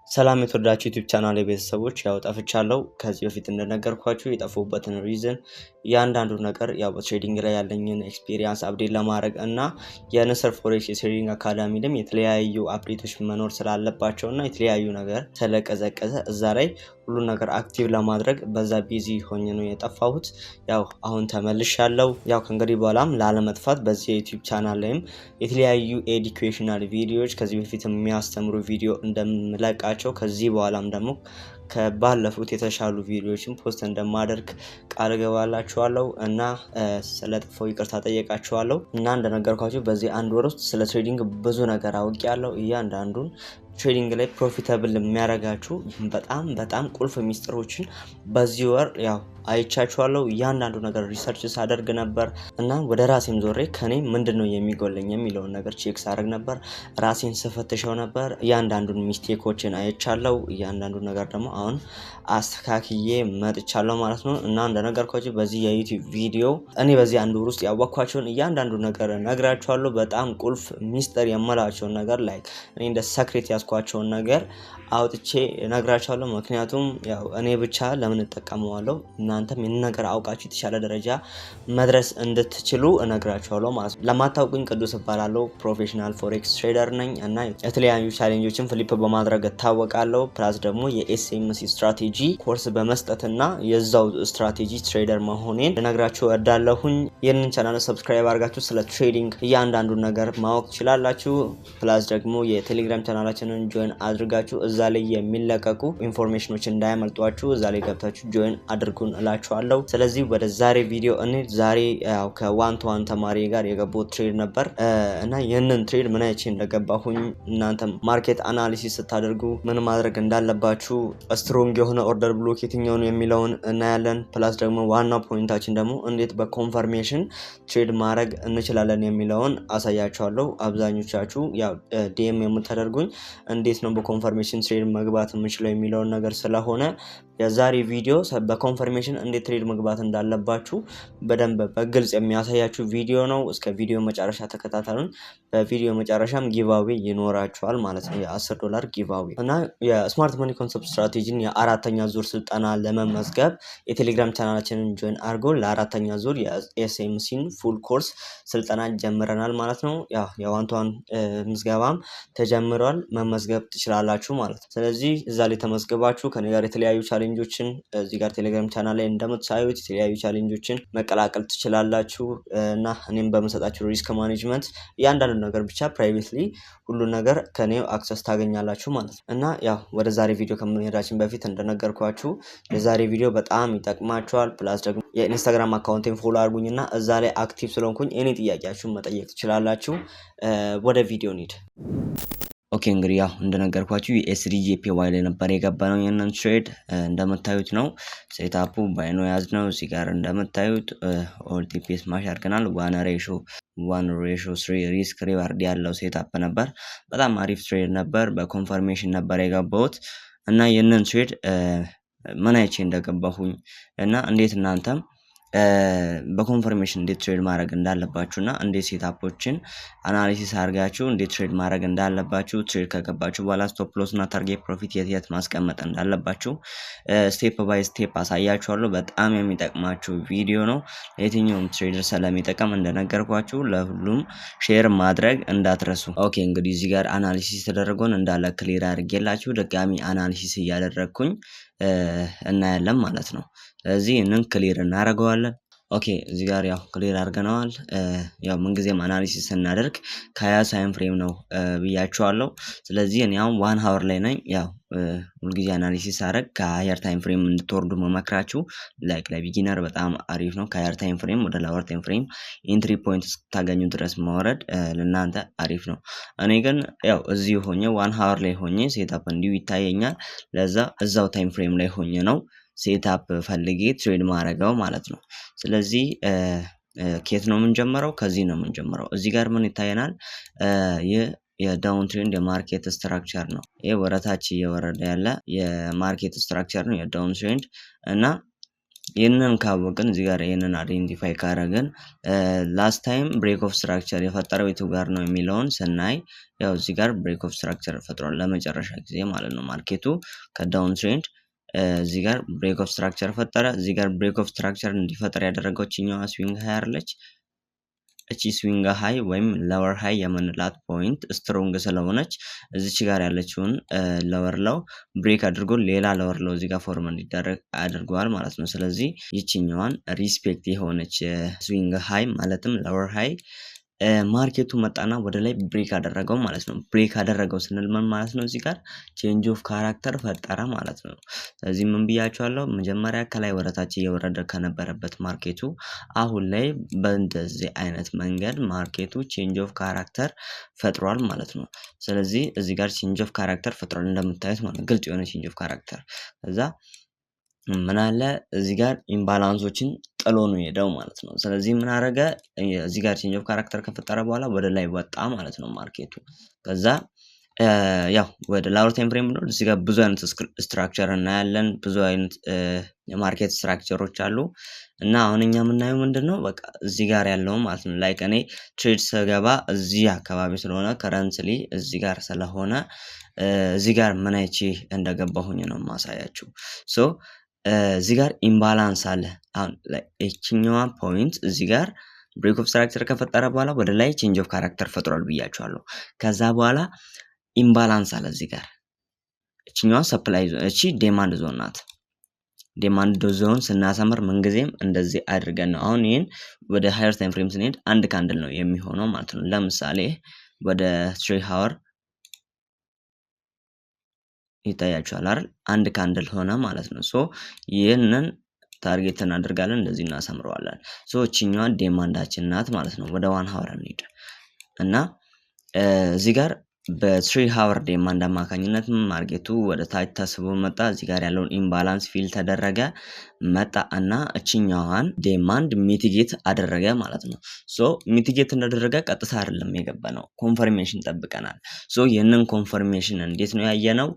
ሰላም የተወዳችሁ ዩቲዩብ ቻናል ቤተሰቦች ያው ጠፍቻለሁ። ከዚህ በፊት እንደነገርኳችሁ የጠፉበትን ሪዝን እያንዳንዱ ነገር ያው በትሬዲንግ ላይ ያለኝን ኤክስፒሪየንስ አፕዴት ለማድረግ እና የንስር ፎሬክስ የትሬዲንግ አካዳሚ ላይ የተለያዩ አፕዴቶች መኖር ስላለባቸው እና የተለያዩ ነገር ስለቀዘቀዘ እዛ ላይ ሁሉ ነገር አክቲቭ ለማድረግ በዛ ቢዚ ሆኜ ነው የጠፋሁት። ያው አሁን ተመልሻለሁ። ያው ከእንግዲህ በኋላም ላለመጥፋት በዚህ የዩቲዩብ ቻናል ላይም የተለያዩ ኤዱኬሽናል ቪዲዮዎች ከዚህ በፊት የሚያስተምሩ ቪዲዮ እንደምለቃቸው ከዚህ በኋላም ደግሞ ከባለፉት የተሻሉ ቪዲዮዎችን ፖስት እንደማደርግ ቃል ገባላችኋለሁ እና ስለጠፋው ይቅርታ ጠይቃችኋለሁ። እና እንደነገርኳችሁ በዚህ አንድ ወር ውስጥ ስለ ትሬዲንግ ብዙ ነገር አውቄያለሁ። እያንዳንዱን ትሬዲንግ ላይ ፕሮፊታብል የሚያደርጋችሁ በጣም ቁልፍ ሚስጥሮችን በዚህ ወር ያው አይቻችኋለሁ። እያንዳንዱ ነገር ሪሰርች ሳደርግ ነበር እና ወደ ራሴም ዞሬ ከኔ ምንድነው የሚጎለኝ የሚለውን ነገር ቼክ ሳደርግ ነበር። ራሴን ስፈትሸው ነበር። እያንዳንዱን ሚስቴኮችን አይቻለሁ። እያንዳንዱን ነገር ደግሞ አሁን አስተካክዬ መጥቻለሁ ማለት ነው። እና እንደነገርኳችሁ በዚህ የዩቲዩብ ቪዲዮ እኔ በዚህ አንድ ወር ውስጥ ያወቅኳቸውን እያንዳንዱ ነገር ነግራችኋለሁ። በጣም ቁልፍ ሚስጥር የምላቸውን ነገር ላይ እኔ እንደ ሰክሬት ያስኳቸውን ነገር አውጥቼ ነግራችኋለሁ። ምክንያቱም ያው እኔ ብቻ ለምን እጠቀመዋለሁ እናንተም ይህን ነገር አውቃችሁ የተሻለ ደረጃ መድረስ እንድትችሉ እነግራችኋለሁ ማለት ነው። ለማታውቁኝ ቅዱስ እባላለሁ። ፕሮፌሽናል ፎሬክስ ትሬደር ነኝ እና የተለያዩ ቻሌንጆችን ፍሊፕ በማድረግ እታወቃለሁ። ፕላስ ደግሞ የኤስኤምሲ ስትራቴጂ ኮርስ በመስጠትና የዛው ስትራቴጂ ትሬደር መሆኔን ልነግራችሁ እወዳለሁኝ። ይህንን ቻናል ሰብስክራይብ አድርጋችሁ ስለ ትሬዲንግ እያንዳንዱን ነገር ማወቅ ትችላላችሁ። ፕላስ ደግሞ የቴሌግራም ቻናላችንን ጆይን አድርጋችሁ እዛ ላይ የሚለቀቁ ኢንፎርሜሽኖች እንዳያመልጧችሁ እዛ ላይ ገብታችሁ ጆይን አድርጉን እላችኋለሁ። ስለዚህ ወደ ዛሬ ቪዲዮ ዛሬ ያው ከዋን ቱ ዋን ተማሪ ጋር የገባሁት ትሬድ ነበር እና ይህንን ትሬድ ምን አይቼ እንደገባሁኝ እናንተ ማርኬት አናሊሲስ ስታደርጉ ምን ማድረግ እንዳለባችሁ ስትሮንግ የሆነ ኦርደር ብሎክ የትኛውን የሚለውን እናያለን። ፕላስ ደግሞ ዋናው ፖይንታችን ደግሞ እንዴት በኮንፈርሜሽን ትሬድ ማድረግ እንችላለን የሚለውን አሳያችኋለሁ። አብዛኞቻችሁ ያው ዲኤም የምታደርጉኝ እንዴት ነው በኮንፈርሜሽን ትሬድ መግባት የምችለው የሚለውን ነገር ስለሆነ የዛሬ ቪዲዮ በኮንፈርሜሽን እንዴት ትሬድ መግባት እንዳለባችሁ በደንብ በግልጽ የሚያሳያችሁ ቪዲዮ ነው። እስከ ቪዲዮ መጨረሻ ተከታተሉን። በቪዲዮ መጨረሻም ጊቫዌ ይኖራችኋል ማለት ነው። $10 ጊቫዌ እና የስማርት መኒ ኮንሰፕት ስትራቴጂን የአራተኛ ዙር ስልጠና ለመመዝገብ የቴሌግራም ቻናላችንን ጆይን አድርጎ ለአራተኛ ዙር የኤስኤምሲን ፉል ኮርስ ስልጠና ጀምረናል ማለት ነው። ያው የዋን ቱ ዋን ምዝገባም ተጀምሯል። መመዝገብ ትችላላችሁ ማለት ነው። ስለዚህ እዛ ላይ ተመዝግባችሁ ከኔ ጋር የተለያዩ ቻሌንጆችን እዚህ ጋር ቴሌግራም ቻናል ላይ እንደምታዩት የተለያዩ ቻሌንጆችን መቀላቀል ትችላላችሁ እና እኔም በመሰጣችሁ ሪስክ ማኔጅመንት እያንዳንዱ ነገር ብቻ ፕራይቬትሊ ሁሉ ነገር ከኔው አክሰስ ታገኛላችሁ ማለት ነው። እና ያው ወደ ዛሬ ቪዲዮ ከመሄዳችን በፊት እንደነገርኳችሁ የዛሬ ቪዲዮ በጣም ይጠቅማችኋል። ፕላስ ደግሞ የኢንስታግራም አካውንቴን ፎሎ አድርጉኝና እዛ ላይ አክቲቭ ስለሆንኩኝ እኔ ጥያቄያችሁን መጠየቅ ትችላላችሁ። ወደ ቪዲዮ እንሂድ። ኦኬ እንግዲህ ያው እንደነገርኳችሁ የኤስዲጂፒዋይ ላይ ነበር የገባነው። የነን ትሬድ እንደምታዩት ነው። ሴታፑ ባይኖ ያዝ ነው። እዚህ ጋር እንደምታዩት ኦልቲፒስ ማሽ አድርገናል። 1:3 ሪስክ ሪዋርድ ያለው ሴታፕ ነበር። በጣም አሪፍ ትሬድ ነበር። በኮንፈርሜሽን ነበር የገባሁት እና የነን ትሬድ ምን አይቼ እንደገባሁኝ እና እንዴት እናንተም በኮንፈርሜሽን እንዴት ትሬድ ማድረግ እንዳለባችሁ እና እንዴት ሴታፖችን አናሊሲስ አድርጋችሁ እንዴት ትሬድ ማድረግ እንዳለባችሁ ትሬድ ከገባችሁ በኋላ ስቶፕ ሎስ እና ታርጌት ፕሮፊት የት ማስቀመጥ እንዳለባችሁ ስቴፕ ባይ ስቴፕ አሳያችኋለሁ። በጣም የሚጠቅማችሁ ቪዲዮ ነው። ለየትኛውም ትሬደር ስለሚጠቅም እንደነገርኳችሁ ለሁሉም ሼር ማድረግ እንዳትረሱ። ኦኬ እንግዲህ እዚህ ጋር አናሊሲስ ተደረገውን እንዳለ ክሊር አድርጌላችሁ ድጋሚ አናሊሲስ እያደረግኩኝ እናያለን ማለት ነው። ስለዚህ እንን ክሊር እናደርገዋለን። ኦኬ እዚህ ጋር ያው ክሊር አድርገናል። ያው ምንጊዜም አናሊሲስ ስናደርግ ከ20 ታይም ፍሬም ነው ብያችኋለሁ። ስለዚህ እኔ አሁን 1 ሃወር ላይ ነኝ። ያው ሁልጊዜ አናሊሲስ አደረግ ከሃየር ታይም ፍሬም እንድትወርዱ መመክራችሁ። ላይክ ለቢጊነር በጣም አሪፍ ነው። ከሃየር ታይም ፍሬም ወደ ላወር ታይም ፍሬም ኢንትሪ ፖይንት እስክታገኙ ድረስ ማውረድ ለእናንተ አሪፍ ነው። እኔ ግን ያው እዚሁ ሆኜ 1 ሃወር ላይ ሆኜ ሴታፕ እንዲሁ ይታየኛል። ለዛ እዛው ታይም ፍሬም ላይ ሆኜ ነው ሴታፕ ፈልጌ ትሬድ ማድረገው ማለት ነው። ስለዚህ ከየት ነው የምንጀምረው? ከዚህ ነው የምንጀምረው። እዚህ ጋር ምን ይታየናል? የዳውን ትሬንድ የማርኬት ስትራክቸር ነው። ይሄ ወረታች እየወረደ ያለ የማርኬት ስትራክቸር ነው የዳውን ትሬንድ እና ይህንን ካወቅን እዚህ ጋር ይህንን አይዴንቲፋይ ካረግን ላስት ታይም ብሬክ ኦፍ ስትራክቸር የፈጠረው የቱ ጋር ነው የሚለውን ስናይ ያው እዚህ ጋር ብሬክ ኦፍ ስትራክቸር ፈጥሯል ለመጨረሻ ጊዜ ማለት ነው። ማርኬቱ ከዳውን ትሬንድ እዚህ ጋር ብሬክ ኦፍ ስትራክቸር ፈጠረ። እዚህ ጋር ብሬክ ኦፍ ስትራክቸር እንዲፈጠር ያደረገው እችኛዋ ስዊንግ ሃይ አለች። እቺ ስዊንግ ሃይ ወይም ለወር ሃይ የምንላት ፖይንት ስትሮንግ ስለሆነች እዚች ጋር ያለችውን ለወር ለው ብሬክ አድርጎ ሌላ ለወር ለው እዚህ ጋር ፎርም እንዲደረግ አድርጓል ማለት ነው። ስለዚህ ይችኛዋን ሪስፔክት የሆነች ስዊንግ ሃይ ማለትም ለወር ሃይ ማርኬቱ መጣና ወደ ላይ ብሬክ አደረገው ማለት ነው። ብሬክ አደረገው ስንል ምን ማለት ነው? እዚህ ጋር ቼንጅ ኦፍ ካራክተር ፈጠረ ማለት ነው። ስለዚህ ምን ብያቸዋለሁ? መጀመሪያ ከላይ ወደታች እየወረደ ከነበረበት ማርኬቱ አሁን ላይ በእንደዚህ አይነት መንገድ ማርኬቱ ቼንጅ ኦፍ ካራክተር ፈጥሯል ማለት ነው። ስለዚህ እዚህ ጋር ቼንጅ ኦፍ ካራክተር ፈጥሯል እንደምታዩት ማለት ግልጽ የሆነ ቼንጅ ኦፍ ካራክተር ከዛ ምን አለ እዚህ ጋር ኢምባላንሶችን ጥሎ ነው ሄደው ማለት ነው። ስለዚህ ምን አረገ እዚህ ጋር ቼንጅ ኦፍ ካራክተር ከፈጠረ በኋላ ወደ ላይ ወጣ ማለት ነው ማርኬቱ። ከዛ ያው ወደ ላወር ታይም ፍሬም ነው እዚህ ጋር ብዙ አይነት ስትራክቸር እናያለን። ብዙ አይነት የማርኬት ስትራክቸሮች አሉ እና አሁን እኛ የምናየው ምንድነው በቃ እዚህ ጋር ያለው ማለት ነው። ላይክ እኔ ትሬድ ስገባ እዚህ አካባቢ ስለሆነ ከረንትሊ እዚህ ጋር ስለሆነ እዚህ ጋር ምን አይቼ እንደገባሁኝ ነው ማሳያችሁ። ሶ እዚህ ጋር ኢምባላንስ አለ። አሁን እቺኛዋ ፖይንት እዚህ ጋር ብሬክ ኦፍ ስትራክቸር ከፈጠረ በኋላ ወደ ላይ ቼንጅ ኦፍ ካራክተር ፈጥሯል ብያችኋለሁ። ከዛ በኋላ ኢምባላንስ አለ እዚህ ጋር እቺኛዋ ሰፕላይ ዞን እቺ ዴማንድ ዞን ናት። ዴማንድ ዞን ስናሰምር ምንጊዜም እንደዚህ አድርገን ነው። አሁን ይሄን ወደ ሃየር ታይም ፍሬም ስንሄድ አንድ ካንድል ነው የሚሆነው ማለት ነው። ለምሳሌ ወደ 3 ሃወር ይታያችኋል አይደል? አንድ ካንድል ሆነ ማለት ነው። ሶ ይህንን ታርጌት እናደርጋለን እንደዚህ እናሰምረዋለን። ሶ እቺኛዋ ዴማንዳችን ናት ማለት ነው። ወደ 1 ሃወር እንሂድ እና እዚህ ጋር በ3 ሃወር ዴማንድ አማካኝነት ማርኬቱ ወደ ታች ተስቦ መጣ። እዚህ ጋር ያለውን ኢምባላንስ ፊል ተደረገ መጣ እና እቺኛዋን ዴማንድ ሚቲጌት አደረገ ማለት ነው። ሶ ሚቲጌት እንዳደረገ ቀጥታ አይደለም የገባነው ኮንፈርሜሽን ጠብቀናል። ሶ ይህንን ኮንፈርሜሽን እንዴት ነው ያየነው?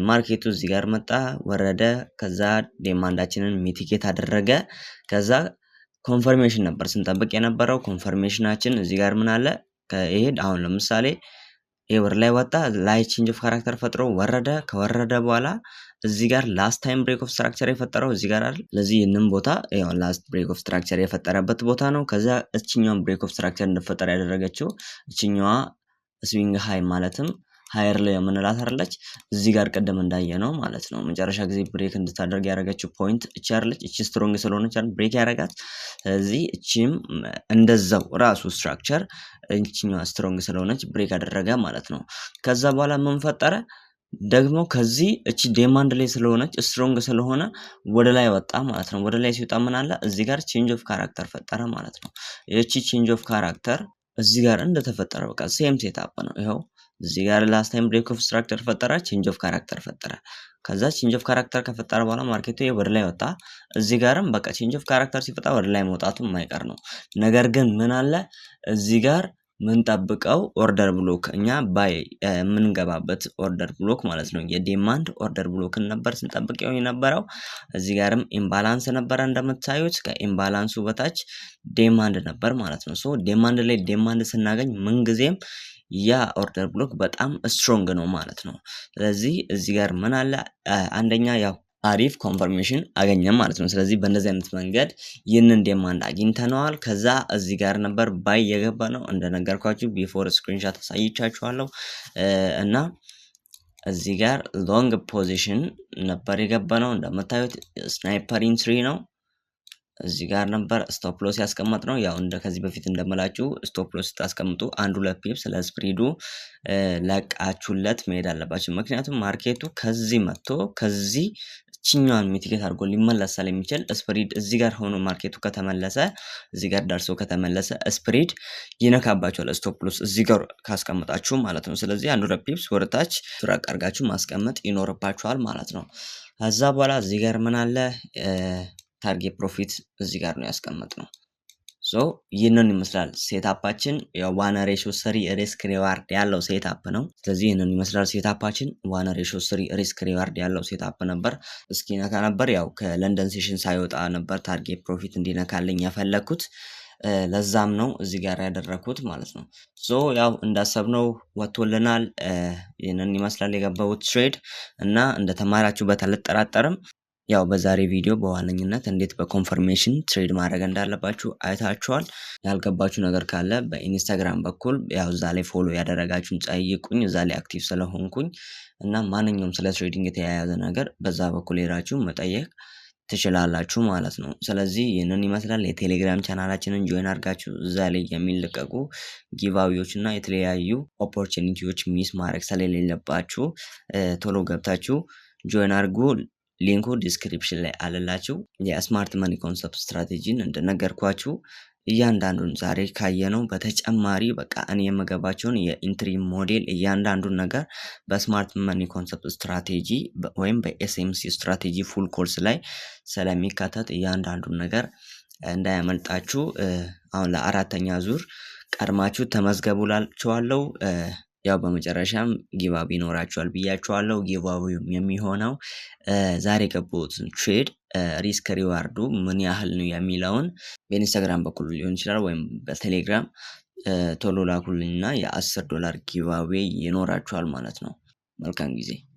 ማርኬቱ እዚህ ጋር መጣ ወረደ፣ ከዛ ዴማንዳችንን ሚቲጌት አደረገ። ከዛ ኮንፈርሜሽን ነበር ስንጠብቅ የነበረው። ኮንፈርሜሽናችን እዚህ ጋር ምን አለ ከይሄድ አሁን ለምሳሌ ይሄ ወደ ላይ ወጣ ላይ ቼንጅ ኦፍ ካራክተር ፈጥሮ ወረደ። ከወረደ በኋላ እዚህ ጋር ላስት ታይም ብሬክ ኦፍ ስትራክቸር የፈጠረው እዚህ ጋር አይደል? ስለዚህ ይህንን ቦታ ያው ላስት ብሬክ ኦፍ ስትራክቸር የፈጠረበት ቦታ ነው። ከዛ እቺኛውን ብሬክ ኦፍ ስትራክቸር እንድፈጠር ያደረገችው እቺኛዋ ስዊንግ ሃይ ማለትም ሃየር ላይ የምንላት አይደለች? እዚህ ጋር ቀደም እንዳየነው ማለት ነው። መጨረሻ ጊዜ ብሬክ እንድታደርግ ያደረገችው ፖይንት እቺ አይደለች? እቺ ስትሮንግ ስለሆነች አይደል ብሬክ ያደረጋት። ስለዚህ እቺም እንደዛው ራሱ ስትራክቸር እቺኛዋ ስትሮንግ ስለሆነች ብሬክ አደረገ ማለት ነው። ከዛ በኋላ ምን ፈጠረ ደግሞ ከዚህ እቺ ዴማንድ ላይ ስለሆነች ስትሮንግ ስለሆነ ወደ ላይ ወጣ ማለት ነው። ወደ ላይ ሲወጣ ምን አለ እዚህ ጋር ቼንጅ ኦፍ ካራክተር ፈጠረ ማለት ነው። እቺ ቼንጅ ኦፍ ካራክተር እዚህ ጋር እንደተፈጠረ በቃ ሴም ሴታፕ ነው። ይኸው እዚህ ጋር ላስት ታይም ብሬክ ኦፍ ስትራክቸር ፈጠረ፣ ቼንጅ ኦፍ ካራክተር ፈጠረ። ከዛ ቼንጅ ኦፍ ካራክተር ከፈጠረ በኋላ ማርኬቱ ወደ ላይ ወጣ። እዚህ ጋርም በቃ ቼንጅ ኦፍ ካራክተር ሲፈጣ ወደ ላይ መውጣቱ የማይቀር ነው። ነገር ግን ምን አለ እዚህ ጋር ምንጠብቀው ኦርደር ብሎክ እኛ ባይ የምንገባበት ኦርደር ብሎክ ማለት ነው። የዲማንድ ኦርደር ብሎክን ነበር ስንጠብቀው የነበረው። እዚህ ጋርም ኢምባላንስ ነበረ እንደምታዩት። ከኢምባላንሱ በታች ዴማንድ ነበር ማለት ነው። ሶ ዴማንድ ላይ ዴማንድ ስናገኝ ምንጊዜም ያ ኦርደር ብሎክ በጣም ስትሮንግ ነው ማለት ነው። ስለዚህ እዚህ ጋር ምን አለ አንደኛ ያው አሪፍ ኮንፈርሜሽን አገኘም ማለት ነው። ስለዚህ በእንደዚህ አይነት መንገድ ይህንን ዴማንድ አግኝተነዋል። ከዛ እዚህ ጋር ነበር ባይ የገባ ነው እንደነገርኳችሁ ቢፎር ስክሪንሻት አሳይቻችኋለሁ እና እዚህ ጋር ሎንግ ፖዚሽን ነበር የገባ ነው። እንደምታዩት ስናይፐር ኢንትሪ ነው። እዚህ ጋር ነበር ስቶፕ ሎስ ያስቀመጥ ነው። ያው እንደ ከዚህ በፊት እንደመላችሁ ስቶፕ ሎስ ስታስቀምጡ 1-2 ፒፕስ ለስፕሪዱ ለቃችሁለት መሄድ አለባችሁ። ምክንያቱም ማርኬቱ ከዚህ መጥቶ ከዚህ እቺኛዋን ሚቲጌት አድርጎ ሊመለስ ስለሚችል ስፕሪድ እዚህ ጋር ሆኖ ማርኬቱ ከተመለሰ እዚህ ጋር ደርሶ ከተመለሰ ስፕሪድ ይነካባችኋል። ስቶፕ ሎስ እዚህ ጋር ካስቀመጣችሁ ማለት ነው። ስለዚህ 1-2 ፒፕስ ወደታች ቱራቅ አድርጋችሁ ማስቀመጥ ይኖርባችኋል ማለት ነው። ከዛ በኋላ እዚህ ጋር ምን አለ ታርጌት ፕሮፊት እዚህ ጋር ነው ያስቀመጥነው። ሶ ይህንን ይመስላል ሴታፓችን። የዋን ሬሾ 3 ሪስክ ሪዋርድ ያለው ሴታፕ ነው። ስለዚህ ይህንን ይመስላል ሴታፓችን። ዋን ሬሾ 3 ሪስክ ሪዋርድ ያለው ሴታፕ ነበር። እስኪነካ ነበር ያው ከለንደን ሴሽን ሳይወጣ ነበር ታርጌት ፕሮፊት እንዲነካልኝ የፈለግኩት። ለዛም ነው እዚህ ጋር ያደረኩት ማለት ነው። ሶ ያው እንዳሰብነው ወጥቶልናል። ይህንን ይመስላል የገባሁት ትሬድ እና እንደተማራችሁበት አልጠራጠርም። ያው በዛሬ ቪዲዮ በዋነኝነት እንዴት በኮንፈርሜሽን ትሬድ ማድረግ እንዳለባችሁ አይታችኋል። ያልገባችሁ ነገር ካለ በኢንስታግራም በኩል ያው እዛ ላይ ፎሎ ያደረጋችሁን ጠይቁኝ። እዛ ላይ አክቲቭ ስለሆንኩኝ እና ማንኛውም ስለ ትሬዲንግ የተያያዘ ነገር በዛ በኩል ሄዳችሁ መጠየቅ ትችላላችሁ ማለት ነው። ስለዚህ ይህንን ይመስላል። የቴሌግራም ቻናላችንን ጆይን አድርጋችሁ እዛ ላይ የሚለቀቁ ጊቫዊዎች እና የተለያዩ ኦፖርቹኒቲዎች ሚስ ማድረግ ስለሌለባችሁ ቶሎ ገብታችሁ ጆይን አድርጉ። ሊንኩ ዲስክሪፕሽን ላይ አለላችሁ። የስማርት መኒ ኮንሰፕት ስትራቴጂን እንደነገርኳችሁ እያንዳንዱን ዛሬ ካየነው በተጨማሪ በቃ እኔ የምገባቸውን የኢንትሪ ሞዴል እያንዳንዱን ነገር በስማርት መኒ ኮንሰፕት ስትራቴጂ ወይም በኤስኤምሲ ስትራቴጂ ፉል ኮርስ ላይ ስለሚካተት እያንዳንዱን ነገር እንዳያመልጣችሁ። አሁን ለአራተኛ ዙር ቀድማችሁ ተመዝገቡ ላችኋለሁ። ያው በመጨረሻም ጊቫዊ ይኖራችኋል ብያችኋለሁ። ጊቫዊውም የሚሆነው ዛሬ የገቡትን ትሬድ ሪስክ ሪዋርዱ ምን ያህል ነው የሚለውን በኢንስታግራም በኩል ሊሆን ይችላል ወይም በቴሌግራም ቶሎ ላኩልኝና $10 ጊቫዊ ይኖራችኋል ማለት ነው። መልካም ጊዜ